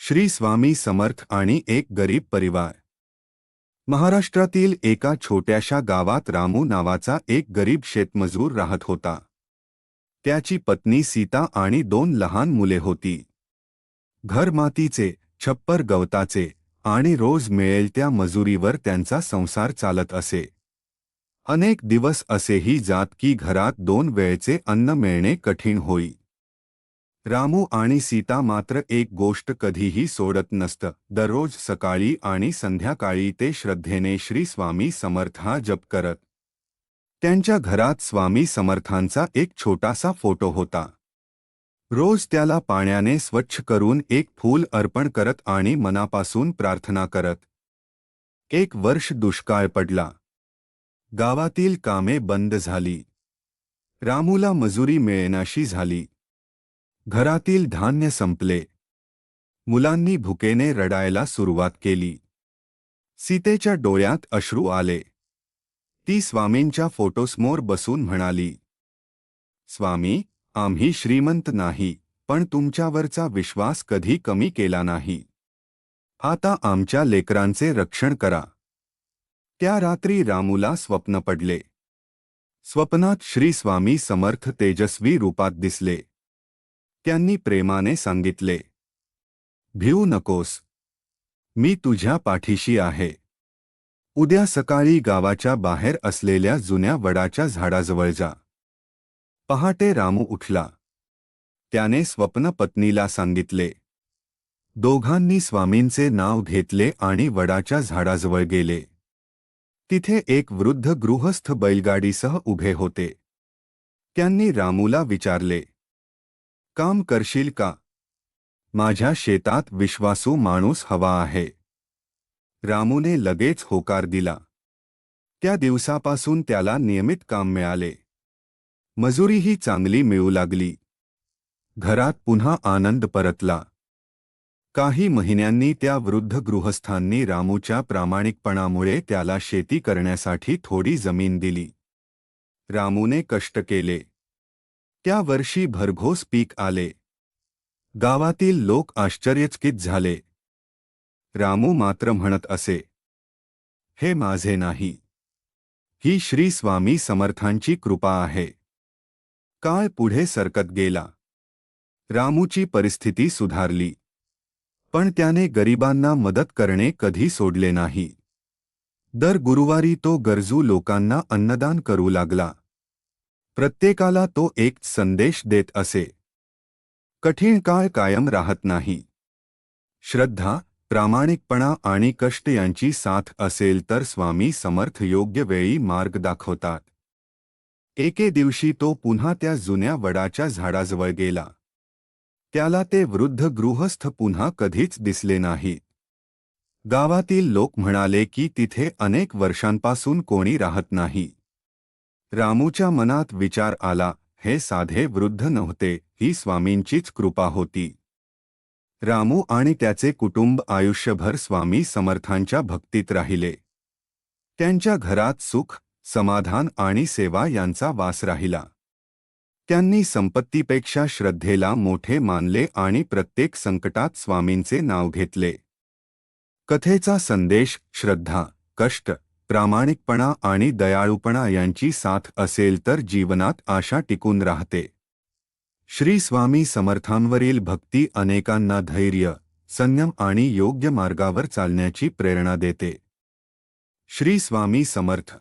श्री स्वामी समर्थ आणि एक गरीब परिवार. महाराष्ट्रातील एका छोट्याशा गावात रामू नावाचा एक गरीब शेतमजूर राहत होता. त्याची पत्नी सीता आणि 2 लहान मुले होती. घर मातीचे, छप्पर गवताचे आणि रोज मिळेल त्या मजुरीवर त्यांचा संसार चालत असे. अनेक दिवस असेही जात की घरात 2 वेळचे अन्न मिळणे कठीण होई. रामू आणि सीता मात्र एक गोष्ट कधीही सोडत नसत. दररोज सकाळी आणि संध्याकाळी ते श्रद्धेने श्री स्वामी समर्थ हा जप करत. त्यांच्या घरात स्वामी समर्थांचा एक छोटासा फोटो होता. रोज त्याला पाण्याने स्वच्छ करून एक फूल अर्पण करत आणि मनापासून प्रार्थना करत. एक वर्ष दुष्काळ पडला. गावातील कामे बंद झाली. रामूला मजुरी मिळेनाशी झाली. घरातील धान्य संपले. मुलांनी भुकेने रडायला सुरुवात केली. सीतेच्या डोळ्यात अश्रू आले. ती स्वामींच्या फोटोसमोर बसून म्हणाली, स्वामी, आम्ही श्रीमंत नाही, पण तुमच्यावरचा विश्वास कधी कमी केला नाही. आता आमच्या लेकरांचे रक्षण करा. त्या रात्री रामूला स्वप्न पडले. स्वप्नात श्री स्वामी समर्थ तेजस्वी रूपात दिसले. त्यांनी प्रेमाने सांगितले, भिऊ नकोस, मी तुझ्या पाठीशी आहे. उद्या सकाळी गावाच्या बाहेर असलेल्या जुन्या वडाच्या झाडाजवळ जा. पहाटे रामू उठला. त्याने स्वप्न पत्नीला सांगितले. दोघांनी स्वामींचे नाव घेतले आणि वडाच्या झाडाजवळ गेले. तिथे एक वृद्ध गृहस्थ बैलगाडीसह उभे होते. त्यांनी रामूला विचारले, काम करशील का? माझ्या शेतात विश्वासू माणूस हवा आहे. रामूने लगेच होकार दिला. त्या दिवसापासून त्याला नियमित काम मिळाले. मजुरीही चांगली मिळू लागली. घरात पुन्हा आनंद परतला. काही महिन्यांनी त्या वृद्ध गृहस्थांनी रामूच्या प्रामाणिकपणामुळे त्याला शेती करण्यासाठी थोडी जमीन दिली. रामूने कष्ट केले. त्या वर्षी भरघोस पीक आले. गावातील लोक आश्चर्यचकित झाले. रामू मात्र म्हणत असे, हे माझे नाही, ही श्री स्वामी समर्थांची कृपा आहे. काळ पुढे सरकत गेला. रामूची परिस्थिती सुधारली. पण त्याने गरिबांना मदत करणे कधी सोडले नाही. दर गुरुवारी तो गरजू लोकांना अन्नदान करू लागला. प्रत्येकाला तो एक संदेश देत असे, कठीण काळ कायम राहत नाही. श्रद्धा, प्रामाणिकपणा आणि कष्ट यांची साथ असेल तर स्वामी समर्थ योग्य वेळी मार्ग दाखवतात. एके दिवशी तो पुन्हा त्या जुन्या वडाच्या झाडाजवळ गेला. त्याला ते वृद्ध गृहस्थ पुन्हा कधीच दिसले नाहीत. गावातील लोक म्हणाले की तिथे अनेक वर्षांपासून कोणी राहत नाही. रामूच्या मनात विचार आला, हे साधे वृद्ध नव्हते, ही स्वामींचीच कृपा होती. रामू आणि त्याचे कुटुंब आयुष्यभर स्वामी समर्थांच्या भक्तीत राहिले. त्यांच्या घरात सुख, समाधान आणि सेवा यांचा वास राहिला. त्यांनी संपत्तीपेक्षा श्रद्धेला मोठे मानले आणि प्रत्येक संकटात स्वामींचे नाव घेतले. कथेचा संदेश श्रद्धा, कष्ट, प्रामाणिकपणा आणि दयाळूपणा यांची साथ असेल तर जीवनात आशा टिकून राहते. श्री स्वामी समर्थांवरील भक्ती अनेकांना धैर्य, संयम आणि योग्य मार्गावर चालण्याची प्रेरणा देते. श्री स्वामी समर्थ.